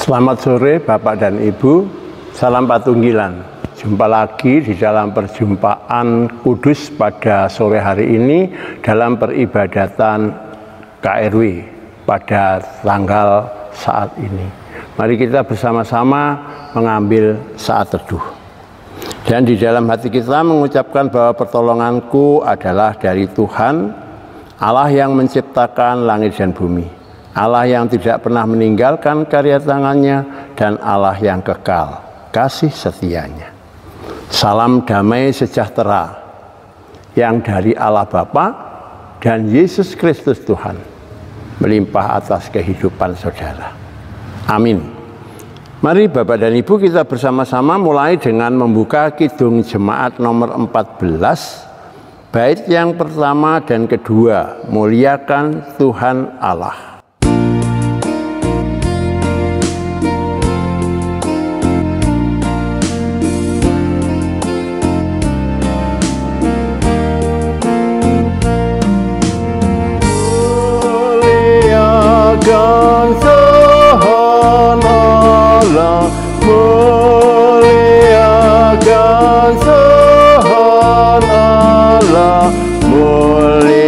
Selamat sore Bapak dan Ibu, salam patunggilan. Jumpa lagi di dalam perjumpaan kudus pada sore hari ini dalam peribadatan KRW pada tanggal saat ini. Mari kita bersama-sama mengambil saat teduh. Dan di dalam hati kita mengucapkan bahwa pertolonganku adalah dari Tuhan, Allah yang menciptakan langit dan bumi. Allah yang tidak pernah meninggalkan karya tangannya, dan Allah yang kekal kasih setianya. Salam damai sejahtera yang dari Allah Bapa dan Yesus Kristus Tuhan melimpah atas kehidupan saudara. Amin. Mari Bapak dan Ibu kita bersama-sama mulai dengan membuka Kidung Jemaat nomor 14, bait yang pertama dan kedua, muliakan Tuhan Allah. Muliakan Tuhan Allah, muliakan Tuhan Allah, muliakan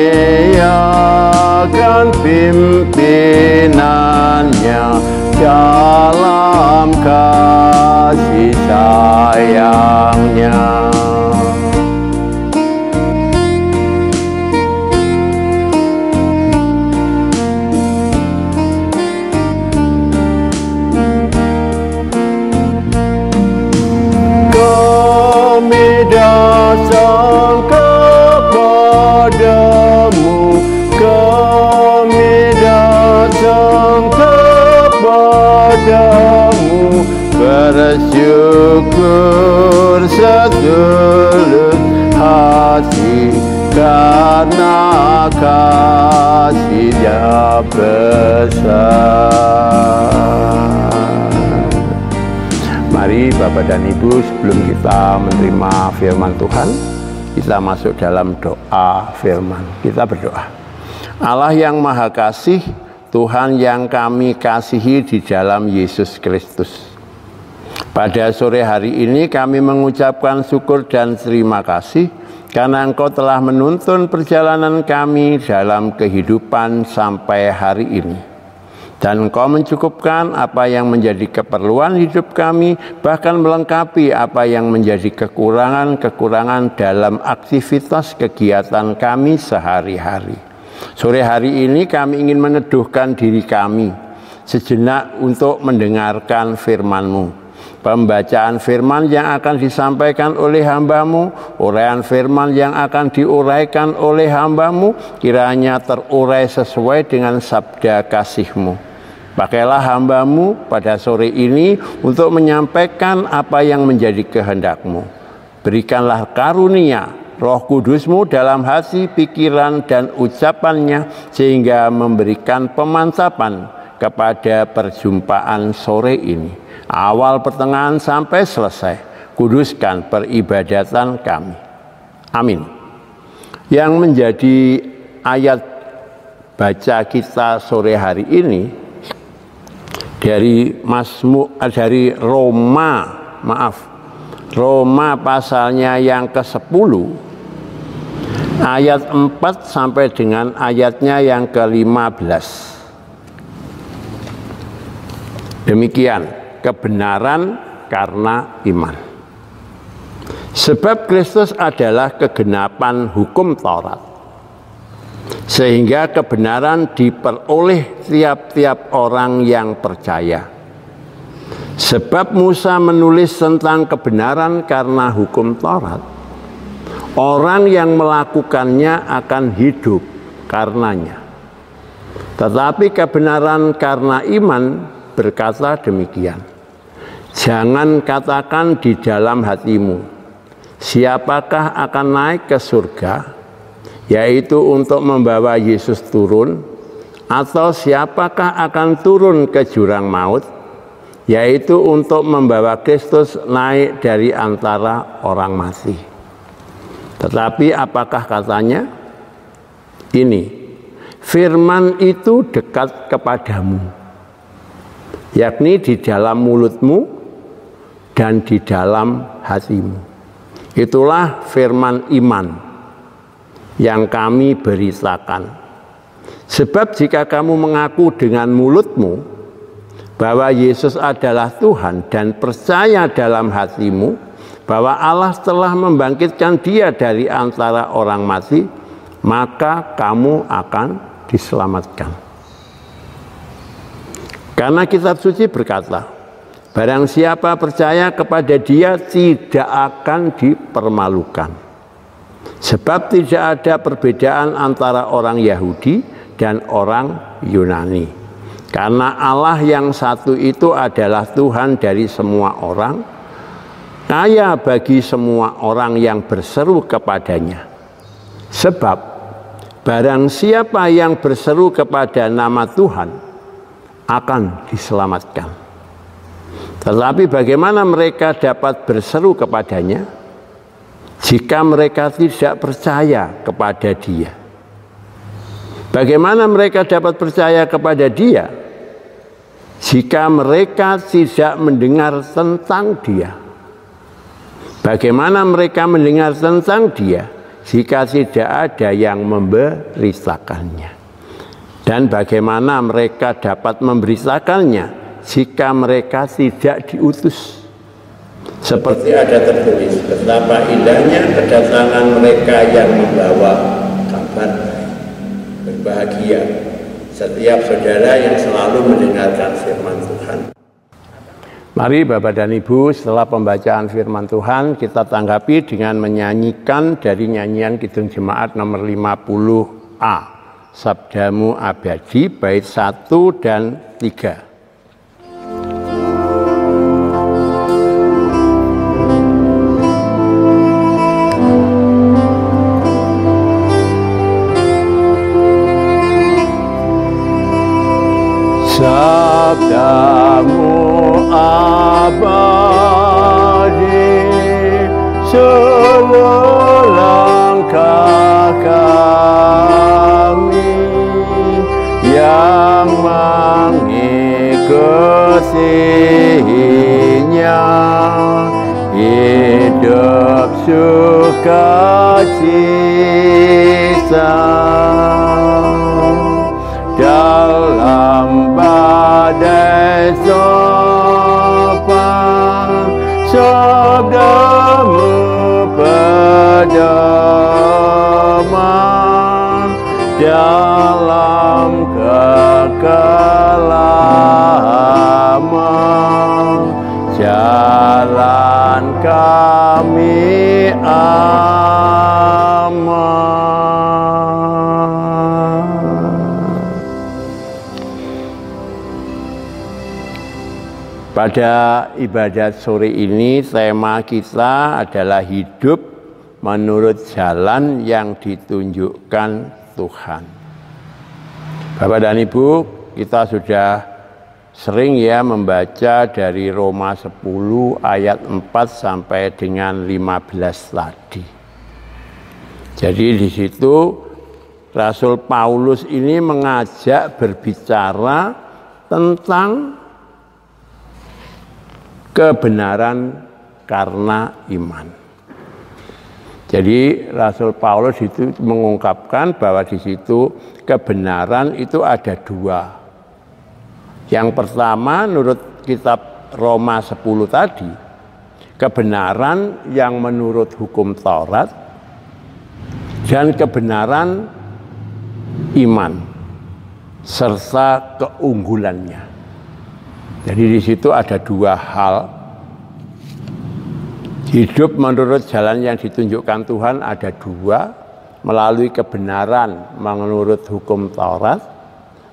pimpinannya dalam kasih sayangnya. Datang kepadamu, kami datang kepadamu, bersyukur setulus hati karena kasih-Nya besar. Mari Bapak dan Ibu, sebelum kita menerima firman Tuhan, kita masuk dalam doa firman. Kita berdoa. Allah yang Maha Kasih, Tuhan yang kami kasihi di dalam Yesus Kristus. Pada sore hari ini kami mengucapkan syukur dan terima kasih karena Engkau telah menuntun perjalanan kami dalam kehidupan sampai hari ini. Dan Engkau mencukupkan apa yang menjadi keperluan hidup kami, bahkan melengkapi apa yang menjadi kekurangan-kekurangan dalam aktivitas kegiatan kami sehari-hari. Sore hari ini kami ingin meneduhkan diri kami sejenak untuk mendengarkan firman-Mu. Pembacaan firman yang akan disampaikan oleh hamba-Mu, uraian firman yang akan diuraikan oleh hamba-Mu, kiranya terurai sesuai dengan sabda kasih-Mu. Pakailah hamba-Mu pada sore ini untuk menyampaikan apa yang menjadi kehendak-Mu. Berikanlah karunia Roh Kudus-Mu dalam hati, pikiran, dan ucapannya, sehingga memberikan pemantapan kepada perjumpaan sore ini. Awal, pertengahan, sampai selesai. Kuduskan peribadatan kami. Amin. Yang menjadi ayat baca kita sore hari ini dari Roma pasalnya yang ke-10 ayat 4 sampai dengan ayatnya yang ke-15. Demikian, kebenaran karena iman. Sebab Kristus adalah kegenapan hukum Taurat, sehingga kebenaran diperoleh tiap-tiap orang yang percaya. Sebab Musa menulis tentang kebenaran karena hukum Taurat. Orang yang melakukannya akan hidup karenanya. Tetapi kebenaran karena iman berkata demikian. Jangan katakan di dalam hatimu, siapakah akan naik ke surga, yaitu untuk membawa Yesus turun, atau siapakah akan turun ke jurang maut, yaitu untuk membawa Kristus naik dari antara orang mati. Tetapi apakah katanya? Ini, firman itu dekat kepadamu, yakni di dalam mulutmu dan di dalam hatimu. Itulah firman iman yang kami beritakan. Sebab jika kamu mengaku dengan mulutmu bahwa Yesus adalah Tuhan dan percaya dalam hatimu bahwa Allah telah membangkitkan Dia dari antara orang mati, maka kamu akan diselamatkan. Karena kitab suci berkata, barang siapa percaya kepada Dia tidak akan dipermalukan. Sebab tidak ada perbedaan antara orang Yahudi dan orang Yunani. Karena Allah yang satu itu adalah Tuhan dari semua orang, kaya bagi semua orang yang berseru kepadanya. Sebab barang siapa yang berseru kepada nama Tuhan akan diselamatkan. Tetapi bagaimana mereka dapat berseru kepadanya jika mereka tidak percaya kepada Dia? Bagaimana mereka dapat percaya kepada Dia jika mereka tidak mendengar tentang Dia? Bagaimana mereka mendengar tentang Dia jika tidak ada yang memberitakannya? Dan bagaimana mereka dapat memberitakannya jika mereka tidak diutus? Seperti ada tertulis, betapa indahnya kedatangan mereka yang membawa kabar. Berbahagia setiap saudara yang selalu mendengarkan firman Tuhan. Mari Bapak dan Ibu, setelah pembacaan firman Tuhan, kita tanggapi dengan menyanyikan dari nyanyian Kidung Jemaat nomor 50A, Sabdamu Abadi, bait 1 dan 3. Sabdamu abadi, seluruh langkah kami yang mengikutinya, hidup sukacita dalam badai sopan, sabdamu pedoman dalam kekelaman, jalan kami aman. Pada ibadat sore ini tema kita adalah hidup menurut jalan yang ditunjukkan Tuhan. Bapak dan Ibu, kita sudah sering ya membaca dari Roma 10 ayat 4 sampai dengan 15 tadi. Jadi di situ Rasul Paulus ini mengajak berbicara tentang kebenaran karena iman. Jadi Rasul Paulus itu mengungkapkan bahwa di situ kebenaran itu ada dua. Yang pertama menurut kitab Roma 10 tadi, kebenaran yang menurut hukum Taurat dan kebenaran iman serta keunggulannya. Jadi di situ ada dua hal. Hidup menurut jalan yang ditunjukkan Tuhan ada dua, melalui kebenaran menurut hukum Taurat.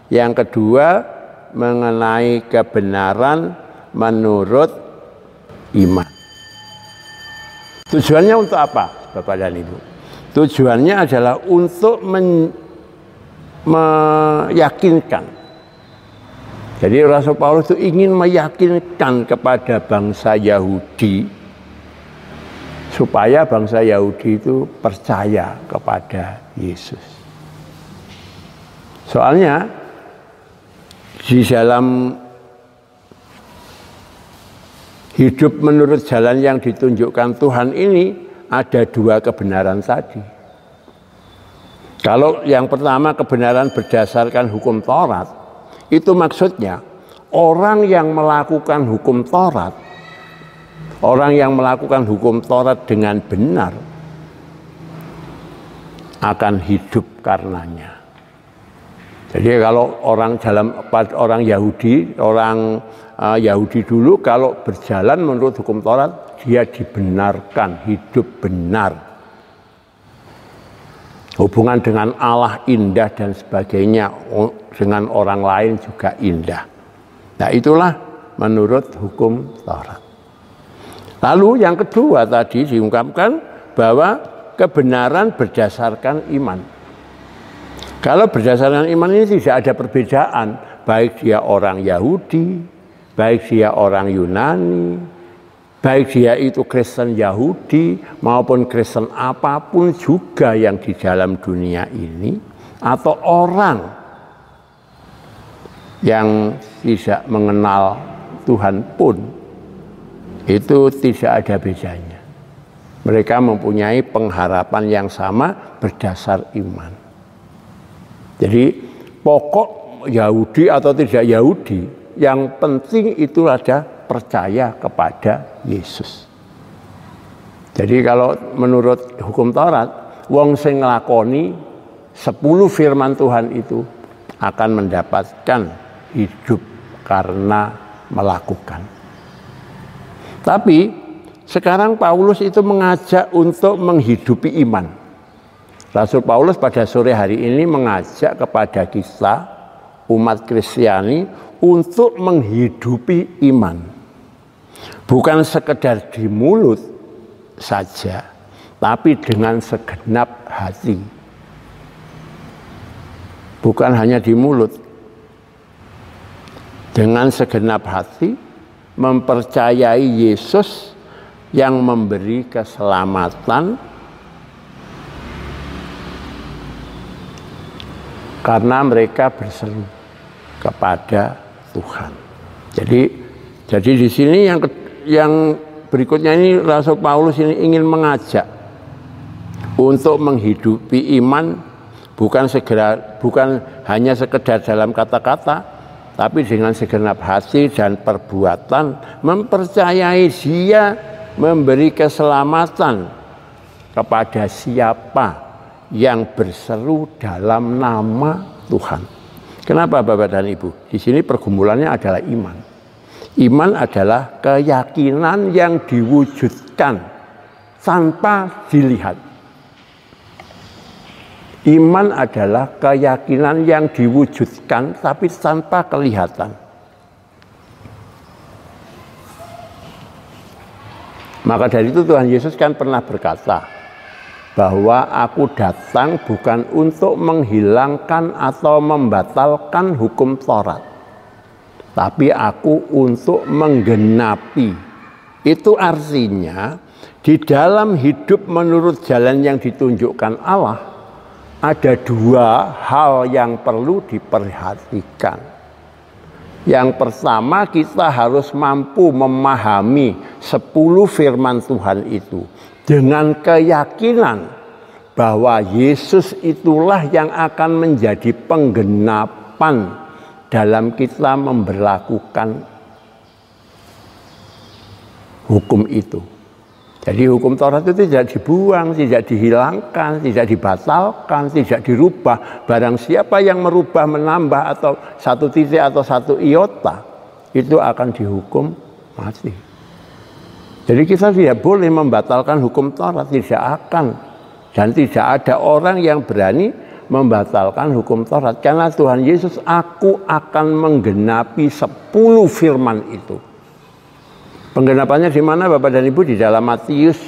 Yang kedua mengenai kebenaran menurut iman. Tujuannya untuk apa, Bapak dan Ibu? Tujuannya adalah untuk meyakinkan. Jadi Rasul Paulus itu ingin meyakinkan kepada bangsa Yahudi supaya bangsa Yahudi itu percaya kepada Yesus. Soalnya di dalam Hidup menurut jalan yang ditunjukkan Tuhan ini ada dua kebenaran tadi. Kalau yang pertama kebenaran berdasarkan hukum Taurat, itu maksudnya orang yang melakukan hukum Taurat, orang yang melakukan hukum Taurat dengan benar akan hidup karenanya. Jadi kalau orang Yahudi, Yahudi dulu kalau berjalan menurut hukum Taurat, dia dibenarkan, hidup benar. Hubungan dengan Allah indah dan sebagainya, dengan orang lain juga indah. Nah itulah menurut hukum Taurat. Lalu yang kedua tadi diungkapkan bahwa kebenaran berdasarkan iman. Kalau berdasarkan iman ini tidak ada perbedaan, baik dia orang Yahudi, baik dia orang Yunani, baik dia itu Kristen Yahudi maupun Kristen apapun juga yang di dalam dunia ini, atau orang yang tidak mengenal Tuhan pun, itu tidak ada bedanya. Mereka mempunyai pengharapan yang sama berdasar iman. Jadi pokok Yahudi atau tidak Yahudi, yang penting itu ada percaya kepada Yesus. Jadi kalau menurut hukum Taurat, wong sing nglakoni 10 firman Tuhan itu akan mendapatkan hidup karena melakukan. Tapi sekarang Paulus itu mengajak untuk menghidupi iman. Rasul Paulus pada sore hari ini mengajak kepada kita umat Kristiani untuk menghidupi iman. Bukan sekedar di mulut saja, tapi dengan segenap hati. Bukan hanya di mulut. Dengan segenap hati mempercayai Yesus yang memberi keselamatan karena mereka berseru kepada Tuhan. Jadi di sini yang berikutnya ini Rasul Paulus ini ingin mengajak untuk menghidupi iman bukan hanya sekedar dalam kata-kata, tapi dengan segenap hati dan perbuatan mempercayai Dia memberi keselamatan kepada siapa yang berseru dalam nama Tuhan. Kenapa Bapak dan Ibu? Di sini pergumulannya adalah iman. Iman adalah keyakinan yang diwujudkan tanpa dilihat. Iman adalah keyakinan yang diwujudkan tapi tanpa kelihatan. Maka dari itu Tuhan Yesus kan pernah berkata bahwa aku datang bukan untuk menghilangkan atau membatalkan hukum Taurat, tapi aku untuk menggenapi. Itu artinya di dalam hidup menurut jalan yang ditunjukkan Allah ada dua hal yang perlu diperhatikan. Yang pertama, kita harus mampu memahami 10 firman Tuhan itu dengan keyakinan bahwa Yesus itulah yang akan menjadi penggenapan dalam kita memberlakukan hukum itu. Jadi hukum Taurat itu tidak dibuang, tidak dihilangkan, tidak dibatalkan, tidak dirubah. Barang siapa yang merubah, menambah atau satu titik atau satu iota, itu akan dihukum mati. Jadi kita tidak boleh membatalkan hukum Taurat, tidak akan. Dan tidak ada orang yang berani membatalkan hukum Taurat. Karena Tuhan Yesus, aku akan menggenapi 10 firman itu. Penggenapannya di mana Bapak dan Ibu? Di dalam Matius.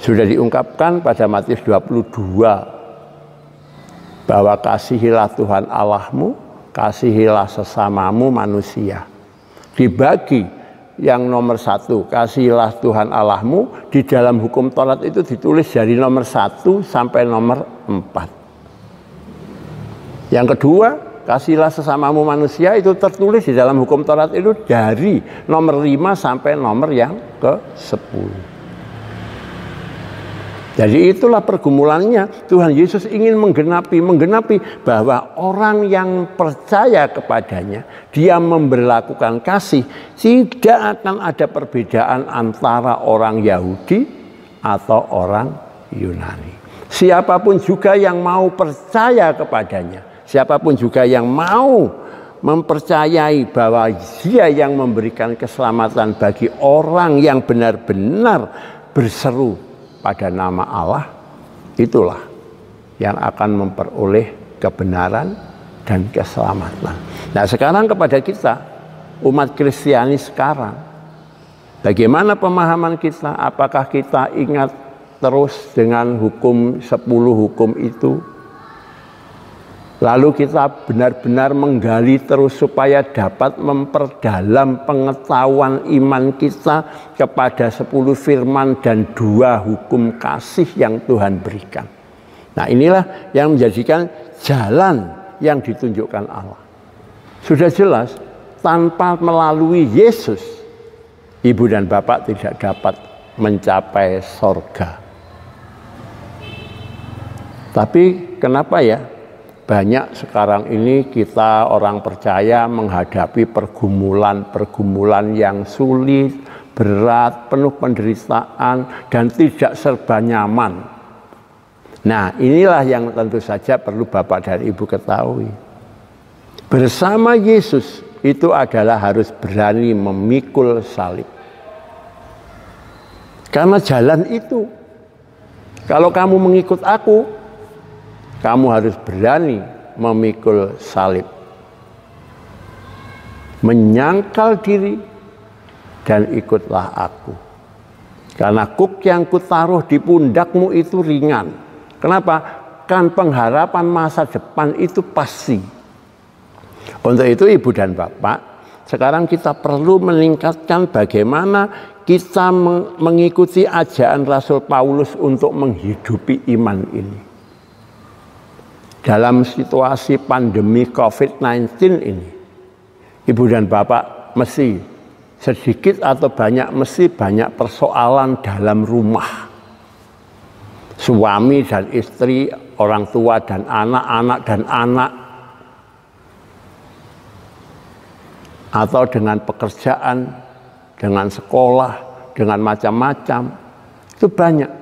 Sudah diungkapkan pada Matius 22. Bahwa kasihilah Tuhan Allahmu, kasihilah sesamamu manusia. Dibagi yang nomor 1, kasihilah Tuhan Allahmu, di dalam hukum Taurat itu ditulis dari nomor 1 sampai nomor 4. Yang kedua, Kasihlah sesamamu manusia itu tertulis di dalam hukum Taurat itu dari nomor 5 sampai nomor yang ke-10. Jadi itulah pergumulannya. Tuhan Yesus ingin menggenapi bahwa orang yang percaya kepadanya, dia memberlakukan kasih, tidak akan ada perbedaan antara orang Yahudi atau orang Yunani. Siapapun juga yang mau percaya kepadanya, siapapun juga yang mau mempercayai bahwa dia yang memberikan keselamatan bagi orang yang benar-benar berseru pada nama Allah, itulah yang akan memperoleh kebenaran dan keselamatan. Nah, sekarang kepada kita, umat Kristiani sekarang, bagaimana pemahaman kita? Apakah kita ingat terus dengan hukum 10 hukum itu? Lalu kita benar-benar menggali terus supaya dapat memperdalam pengetahuan iman kita kepada 10 firman dan 2 hukum kasih yang Tuhan berikan. Nah, inilah yang menjadikan jalan yang ditunjukkan Allah. Sudah jelas, tanpa melalui Yesus, ibu dan bapak tidak dapat mencapai sorga. Tapi kenapa ya? Banyak sekarang ini kita orang percaya menghadapi pergumulan yang sulit, berat, penuh penderitaan, dan tidak serba nyaman. Nah, inilah yang tentu saja perlu Bapak dan Ibu ketahui. Bersama Yesus itu adalah harus berani memikul salib. Karena jalan itu, kalau kamu mengikut aku, kamu harus berani memikul salib, menyangkal diri, dan ikutlah aku. Karena kuk yang kutaruh di pundakmu itu ringan. Kenapa? Kan pengharapan masa depan itu pasti. Untuk itu ibu dan bapak, sekarang kita perlu meningkatkan bagaimana kita mengikuti ajaran Rasul Paulus untuk menghidupi iman ini. Dalam situasi pandemi COVID-19 ini, ibu dan bapak mesti sedikit atau banyak mesti banyak persoalan dalam rumah. Suami dan istri, orang tua dan anak-anak dan anak, atau dengan pekerjaan, dengan sekolah, dengan macam-macam, itu banyak.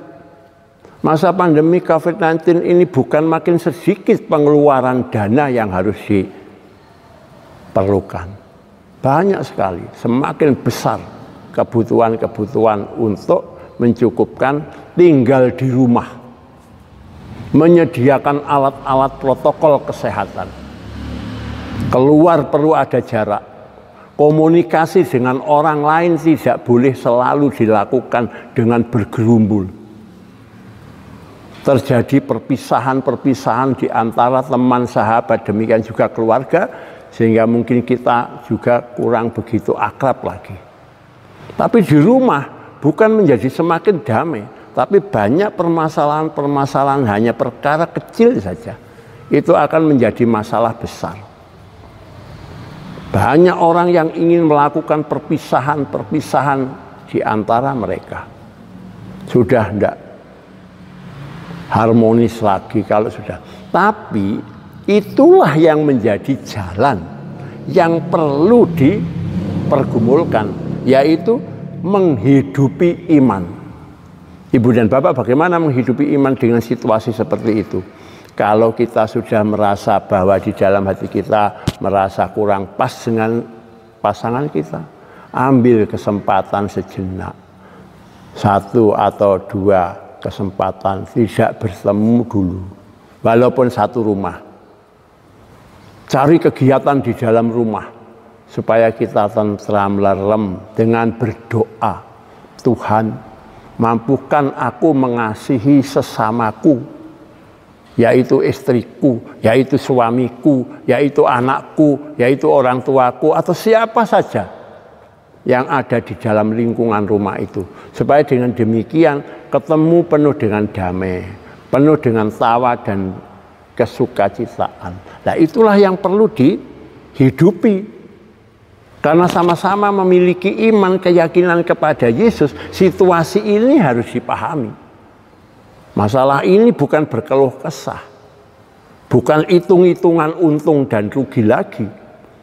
Masa pandemi COVID-19 ini bukan makin sedikit pengeluaran dana yang harus diperlukan. Banyak sekali, semakin besar kebutuhan-kebutuhan untuk mencukupkan tinggal di rumah. Menyediakan alat-alat protokol kesehatan. Keluar perlu ada jarak. Komunikasi dengan orang lain tidak boleh selalu dilakukan dengan bergerumbul. Terjadi perpisahan-perpisahan di antara teman, sahabat, demikian juga keluarga, sehingga mungkin kita juga kurang begitu akrab lagi. Tapi di rumah bukan menjadi semakin damai, tapi banyak permasalahan-permasalahan hanya perkara kecil saja. Itu akan menjadi masalah besar. Banyak orang yang ingin melakukan perpisahan-perpisahan di antara mereka. Sudah tidak harmonis lagi kalau sudah. Tapi itulah yang menjadi jalan yang perlu dipergumulkan, yaitu menghidupi iman. Ibu dan bapak, bagaimana menghidupi iman dengan situasi seperti itu? Kalau kita sudah merasa bahwa di dalam hati kita merasa kurang pas dengan pasangan kita, ambil kesempatan sejenak, 1 atau 2 kesempatan tidak bertemu dulu, walaupun satu rumah. Cari kegiatan di dalam rumah supaya kita tentram, lerem dengan berdoa. Tuhan, mampukan aku mengasihi sesamaku, yaitu istriku, yaitu suamiku, yaitu anakku, yaitu orang tuaku, atau siapa saja yang ada di dalam lingkungan rumah itu. Supaya dengan demikian ketemu penuh dengan damai, penuh dengan tawa dan kesukacitaan. Nah, itulah yang perlu dihidupi. Karena sama-sama memiliki iman, keyakinan kepada Yesus, situasi ini harus dipahami. Masalah ini bukan berkeluh kesah, bukan hitung-hitungan untung dan rugi lagi,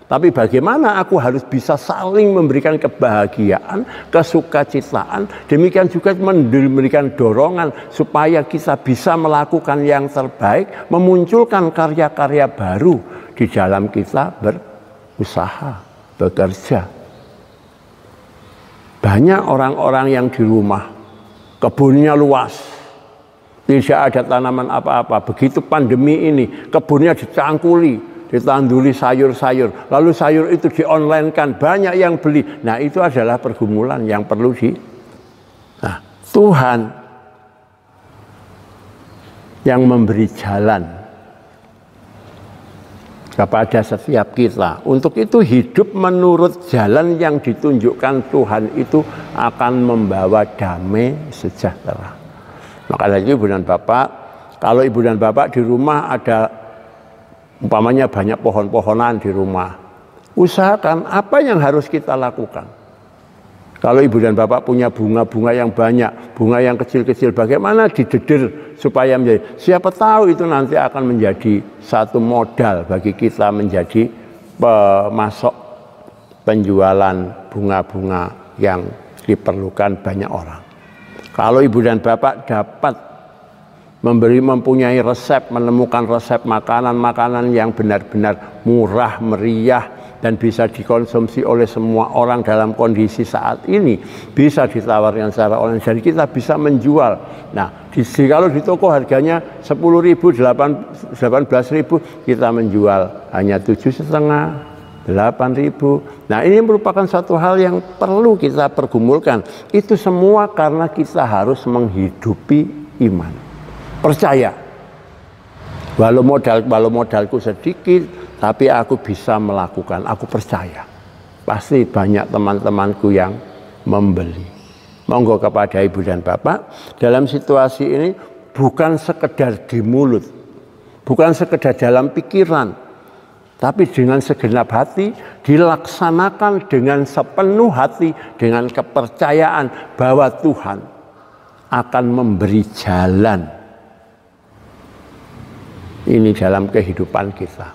tapi bagaimana aku harus bisa saling memberikan kebahagiaan, kesukacitaan, demikian juga memberikan dorongan supaya kita bisa melakukan yang terbaik, memunculkan karya-karya baru di dalam kita berusaha, bekerja. Banyak orang-orang yang di rumah, kebunnya luas, tidak ada tanaman apa-apa. Begitu pandemi ini, kebunnya dicangkuli, ditanduri sayur-sayur, lalu sayur itu di-online-kan, banyak yang beli. Nah, itu adalah pergumulan yang perlu Nah, Tuhan yang memberi jalan kepada setiap kita. Untuk itu hidup menurut jalan yang ditunjukkan Tuhan itu akan membawa damai sejahtera. Maka dari itu Ibu dan Bapak, kalau Ibu dan Bapak di rumah ada umpamanya banyak pohon-pohonan di rumah, usahakan apa yang harus kita lakukan. Kalau Ibu dan Bapak punya bunga-bunga yang banyak, bunga yang kecil-kecil, bagaimana dideder supaya menjadi, siapa tahu itu nanti akan menjadi satu modal bagi kita menjadi pemasok penjualan bunga-bunga yang diperlukan banyak orang. Kalau Ibu dan Bapak dapat mempunyai resep, menemukan resep makanan-makanan yang benar-benar murah, meriah, dan bisa dikonsumsi oleh semua orang dalam kondisi saat ini, bisa ditawarkan secara online, jadi kita bisa menjual. Nah, kalau di toko harganya 10.000, 18.000, kita menjual hanya 7,5, 8.000. Nah, ini merupakan satu hal yang perlu kita pergumulkan. Itu semua karena kita harus menghidupi iman. Percaya, walau modalku sedikit, tapi aku bisa melakukan, aku percaya. Pasti banyak teman-temanku yang membeli. Monggo kepada Ibu dan Bapak, dalam situasi ini bukan sekedar di mulut, bukan sekedar dalam pikiran, tapi dengan segenap hati, dilaksanakan dengan sepenuh hati, dengan kepercayaan bahwa Tuhan akan memberi jalan ini dalam kehidupan kita.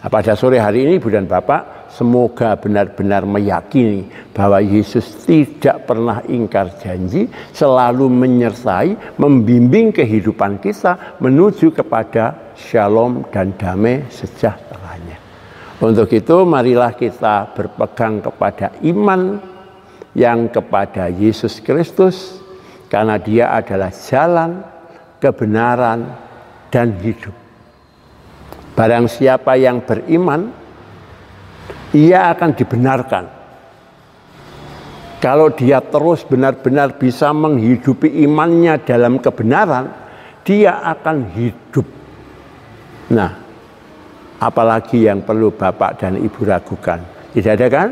Nah, pada sore hari ini Ibu dan Bapak, semoga benar-benar meyakini bahwa Yesus tidak pernah ingkar janji, selalu menyertai, membimbing kehidupan kita menuju kepada shalom dan damai sejahteranya. Untuk itu marilah kita berpegang kepada iman yang kepada Yesus Kristus, karena Dia adalah jalan, kebenaran, dan hidup. Barang siapa yang beriman, ia akan dibenarkan. Kalau dia terus benar-benar bisa menghidupi imannya dalam kebenaran, dia akan hidup. Nah, apalagi yang perlu Bapak dan Ibu ragukan? Tidak ada kan?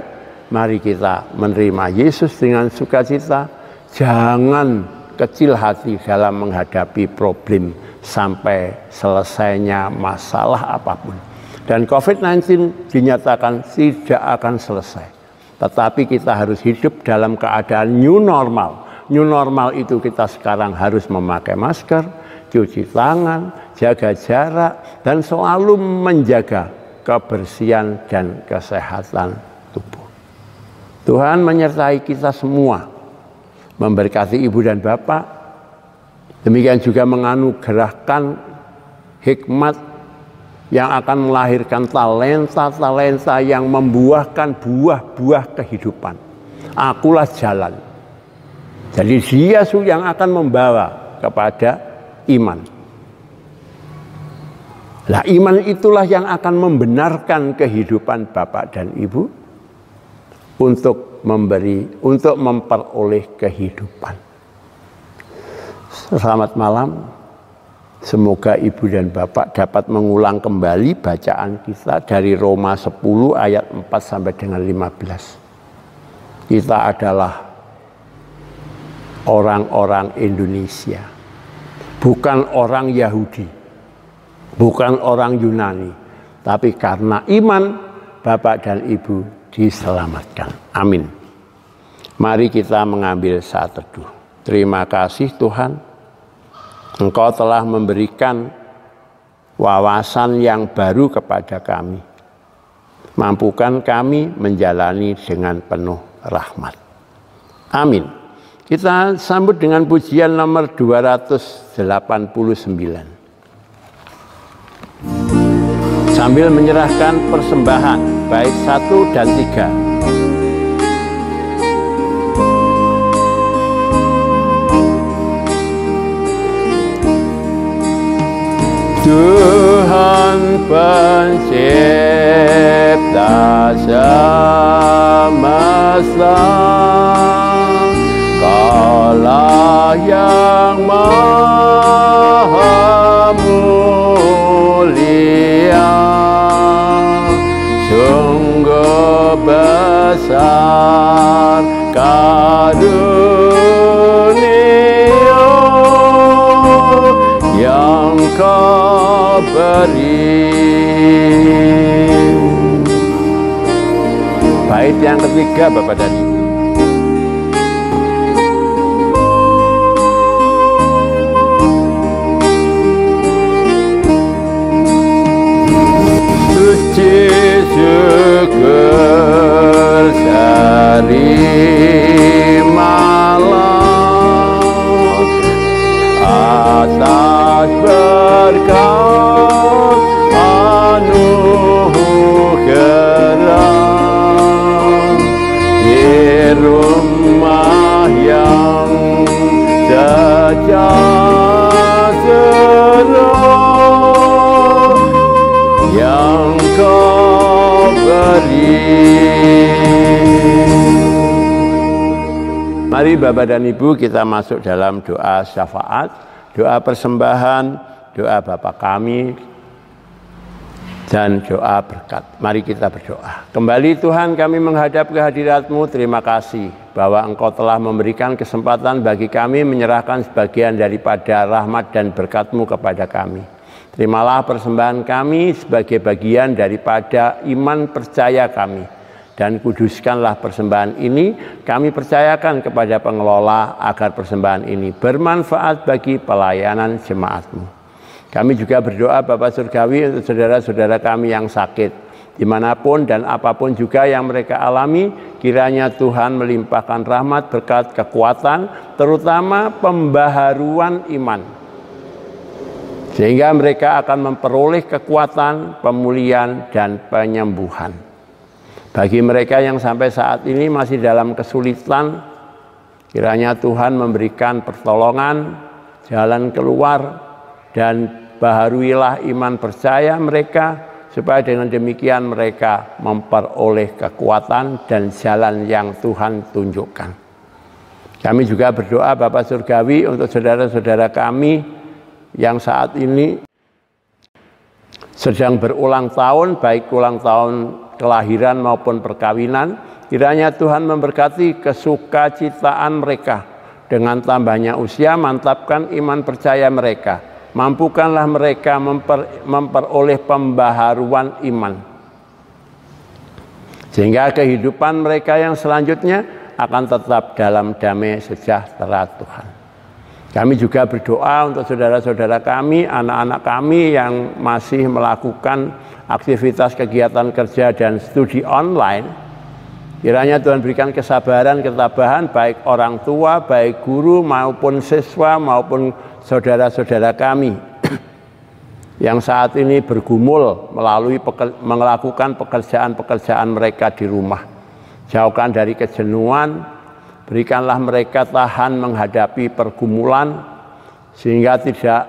Mari kita menerima Yesus dengan sukacita. Jangan kecil hati dalam menghadapi problem sampai selesainya masalah apapun. Dan COVID-19 dinyatakan tidak akan selesai. Tetapi kita harus hidup dalam keadaan new normal. New normal itu kita sekarang harus memakai masker, cuci tangan, jaga jarak, dan selalu menjaga kebersihan dan kesehatan tubuh. Tuhan menyertai kita semua, memberkati Ibu dan Bapak, demikian juga menganugerahkan hikmat yang akan melahirkan talenta-talenta yang membuahkan buah-buah kehidupan. Akulah jalan. Jadi Dia yang akan membawa kepada iman. Nah, iman itulah yang akan membenarkan kehidupan Bapak dan Ibu untuk memperoleh kehidupan. Selamat malam. Semoga Ibu dan Bapak dapat mengulang kembali bacaan kita dari Roma 10 ayat 4 sampai dengan 15. Kita adalah orang-orang Indonesia, bukan orang Yahudi. bukan orang Yunani, tapi karena iman Bapak dan Ibu diselamatkan. Amin. Mari kita mengambil saat teduh. Terima kasih Tuhan, Engkau telah memberikan wawasan yang baru kepada kami. Mampukan kami menjalani dengan penuh rahmat. Amin. Kita sambut dengan pujian nomor 289. Sambil menyerahkan persembahan bait 1 dan 3. Tuhan pencipta semesta, Kaulah yang maha mulia, sungguh besar karunia yang Kau beri. Bait yang ketiga Bapak dan Ibu. Suci syukur terimalah atas berkat anugerah di rumah yang sejahtera yang Kau beri. Mari Bapak dan Ibu kita masuk dalam doa syafaat, doa persembahan, doa Bapa kami, dan doa berkat. Mari kita berdoa. Kembali Tuhan kami menghadap kehadirat-Mu, terima kasih bahwa Engkau telah memberikan kesempatan bagi kami menyerahkan sebagian daripada rahmat dan berkat-Mu kepada kami. Terimalah persembahan kami sebagai bagian daripada iman percaya kami. Dan kuduskanlah persembahan ini, kami percayakan kepada pengelola agar persembahan ini bermanfaat bagi pelayanan jemaat-Mu. Kami juga berdoa Bapa Surgawi untuk saudara-saudara kami yang sakit. Dimanapun dan apapun juga yang mereka alami, kiranya Tuhan melimpahkan rahmat, berkat, kekuatan, terutama pembaharuan iman. Sehingga mereka akan memperoleh kekuatan, pemulihan, dan penyembuhan. Bagi mereka yang sampai saat ini masih dalam kesulitan, kiranya Tuhan memberikan pertolongan, jalan keluar, dan baharuilah iman percaya mereka, supaya dengan demikian mereka memperoleh kekuatan dan jalan yang Tuhan tunjukkan. Kami juga berdoa Bapa Surgawi untuk saudara-saudara kami yang saat ini sedang berulang tahun, baik ulang tahun kelahiran maupun perkawinan. Kiranya Tuhan memberkati kesukacitaan mereka. Dengan tambahnya usia, mantapkan iman percaya mereka. Mampukanlah mereka memperoleh pembaharuan iman. Sehingga kehidupan mereka yang selanjutnya akan tetap dalam damai sejahtera Tuhan. Kami juga berdoa untuk saudara-saudara kami, anak-anak kami yang masih melakukan aktivitas kegiatan kerja dan studi online. Kiranya Tuhan berikan kesabaran, ketabahan baik orang tua, baik guru maupun siswa maupun saudara-saudara kami yang saat ini bergumul melakukan pekerjaan-pekerjaan mereka di rumah. Jauhkan dari kejenuhan, berikanlah mereka tahan menghadapi pergumulan sehingga tidak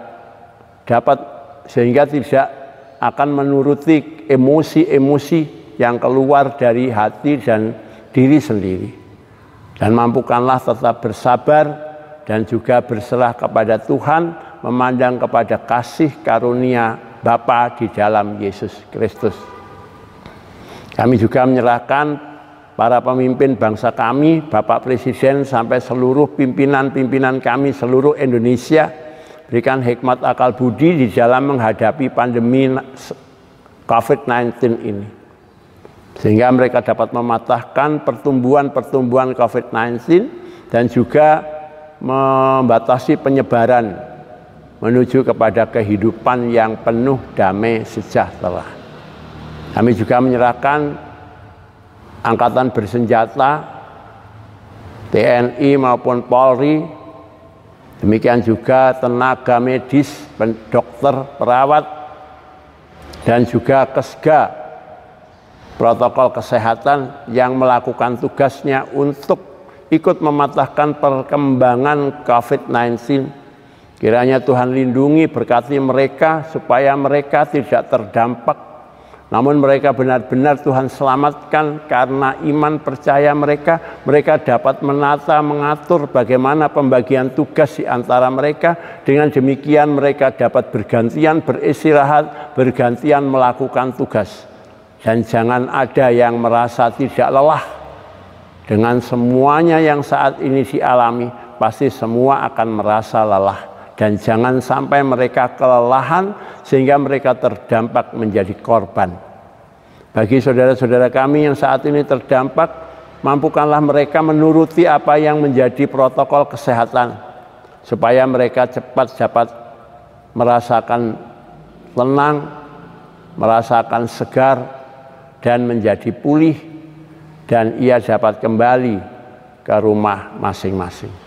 akan menuruti emosi-emosi yang keluar dari hati dan diri sendiri. Dan mampukanlah tetap bersabar dan juga berserah kepada Tuhan, memandang kepada kasih karunia Bapa di dalam Yesus Kristus. Kami juga menyerahkan para pemimpin bangsa kami, Bapak Presiden sampai seluruh pimpinan-pimpinan kami seluruh Indonesia, berikan hikmat akal budi di dalam menghadapi pandemi COVID-19 ini. Sehingga mereka dapat mematahkan pertumbuhan COVID-19 dan juga membatasi penyebaran menuju kepada kehidupan yang penuh damai sejahtera. Kami juga menyerahkan angkatan bersenjata, TNI maupun Polri, demikian juga tenaga medis, dokter, perawat, dan juga Kesga, protokol kesehatan yang melakukan tugasnya untuk ikut mematahkan perkembangan COVID-19. Kiranya Tuhan lindungi, berkati mereka supaya mereka tidak terdampak, namun mereka benar-benar Tuhan selamatkan karena iman percaya mereka dapat menata, mengatur bagaimana pembagian tugas di antara mereka. Dengan demikian mereka dapat bergantian beristirahat, bergantian melakukan tugas. Dan jangan ada yang merasa tidak lelah. Dengan semuanya yang saat ini dialami, pasti semua akan merasa lelah. Dan jangan sampai mereka kelelahan sehingga mereka terdampak menjadi korban. Bagi saudara-saudara kami yang saat ini terdampak, mampukanlah mereka menuruti apa yang menjadi protokol kesehatan, supaya mereka cepat dapat merasakan tenang, merasakan segar, dan menjadi pulih, dan ia dapat kembali ke rumah masing-masing.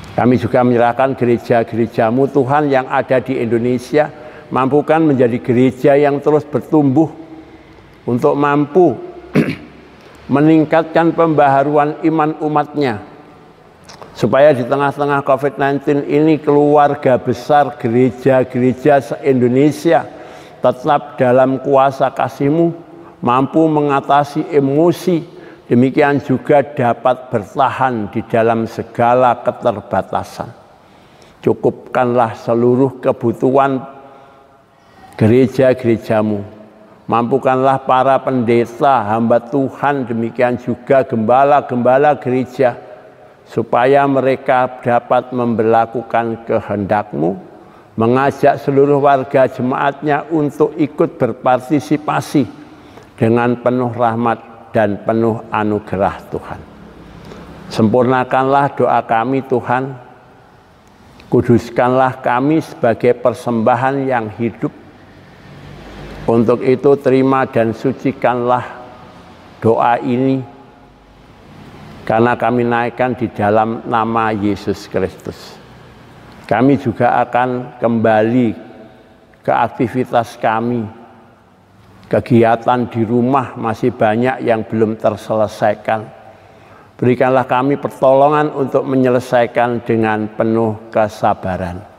Kami juga menyerahkan gereja-gerejamu Tuhan yang ada di Indonesia, mampukan menjadi gereja yang terus bertumbuh untuk mampu meningkatkan pembaharuan iman umatnya, supaya di tengah-tengah COVID-19 ini keluarga besar gereja-gereja se-Indonesia tetap dalam kuasa kasih-Mu, mampu mengatasi emosi, demikian juga dapat bertahan di dalam segala keterbatasan. Cukupkanlah seluruh kebutuhan gereja-gerejamu. Mampukanlah para pendeta, hamba Tuhan, demikian juga gembala-gembala gereja, supaya mereka dapat memberlakukan kehendak-Mu, mengajak seluruh warga jemaatnya untuk ikut berpartisipasi dengan penuh rahmat dan penuh anugerah Tuhan. Sempurnakanlah doa kami Tuhan, kuduskanlah kami sebagai persembahan yang hidup. Untuk itu terima dan sucikanlah doa ini, karena kami naikkan di dalam nama Yesus Kristus. Kami juga akan kembali ke aktivitas kami. Kegiatan di rumah masih banyak yang belum terselesaikan. Berikanlah kami pertolongan untuk menyelesaikan dengan penuh kesabaran.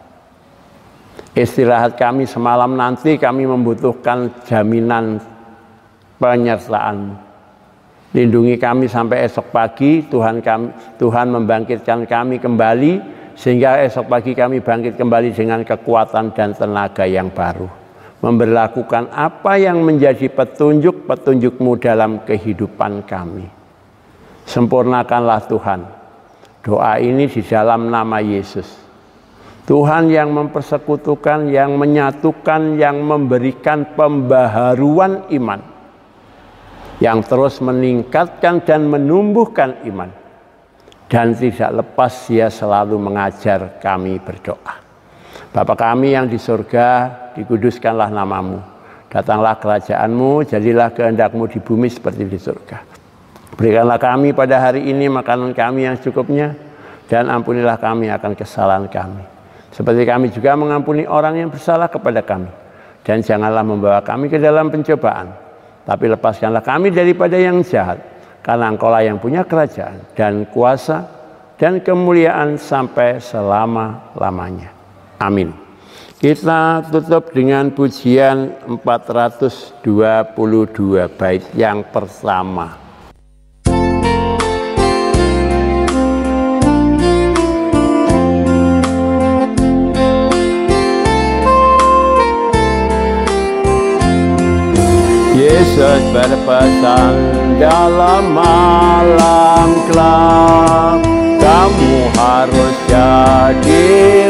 Istirahat kami semalam nanti kami membutuhkan jaminan penyertaan. Lindungi kami sampai esok pagi, Tuhan membangkitkan kami kembali, sehingga esok pagi kami bangkit kembali dengan kekuatan dan tenaga yang baru. Memberlakukan apa yang menjadi petunjuk-petunjuk-Mu dalam kehidupan kami. Sempurnakanlah Tuhan doa ini di dalam nama Yesus. Tuhan yang mempersekutukan, yang menyatukan, yang memberikan pembaharuan iman, yang terus meningkatkan dan menumbuhkan iman, dan tidak lepas Dia selalu mengajar kami berdoa. Bapa kami yang di surga, dikuduskanlah nama-Mu. Datanglah kerajaan-Mu, jadilah kehendak-Mu di bumi seperti di surga. Berikanlah kami pada hari ini makanan kami yang secukupnya, dan ampunilah kami akan kesalahan kami, seperti kami juga mengampuni orang yang bersalah kepada kami. Dan janganlah membawa kami ke dalam pencobaan, tapi lepaskanlah kami daripada yang jahat, karena Engkau-lah yang punya kerajaan dan kuasa dan kemuliaan sampai selama-lamanya. Amin. Kita tutup dengan pujian 422 bait yang pertama. Yesus berpesan dalam malam gelap, kamu harus jadi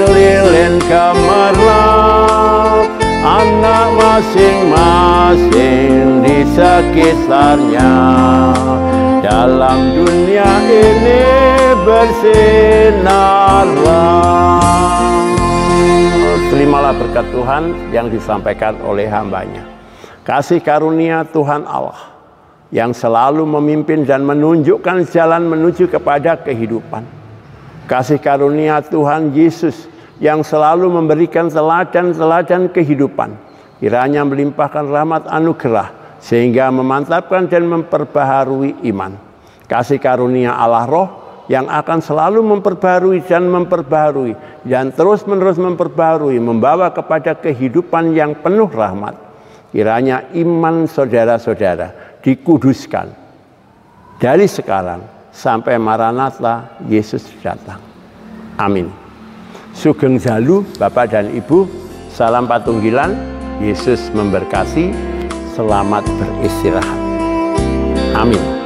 lilin ben gemerlap, anak masing-masing di sekitarnya. Dalam dunia ini bersinarlah. Terimalah berkat Tuhan yang disampaikan oleh hambanya. Kasih karunia Tuhan Allah yang selalu memimpin dan menunjukkan jalan menuju kepada kehidupan. Kasih karunia Tuhan Yesus yang selalu memberikan teladan-teladan kehidupan, kiranya melimpahkan rahmat anugerah sehingga memantapkan dan memperbaharui iman. Kasih karunia Allah Roh yang akan selalu memperbaharui dan terus-menerus memperbaharui, membawa kepada kehidupan yang penuh rahmat. Kiranya iman saudara-saudara dikuduskan dari sekarang sampai Maranatha Yesus datang. Amin. Sugeng Jalu Bapak dan Ibu, salam patunggilan, Yesus memberkati, selamat beristirahat. Amin.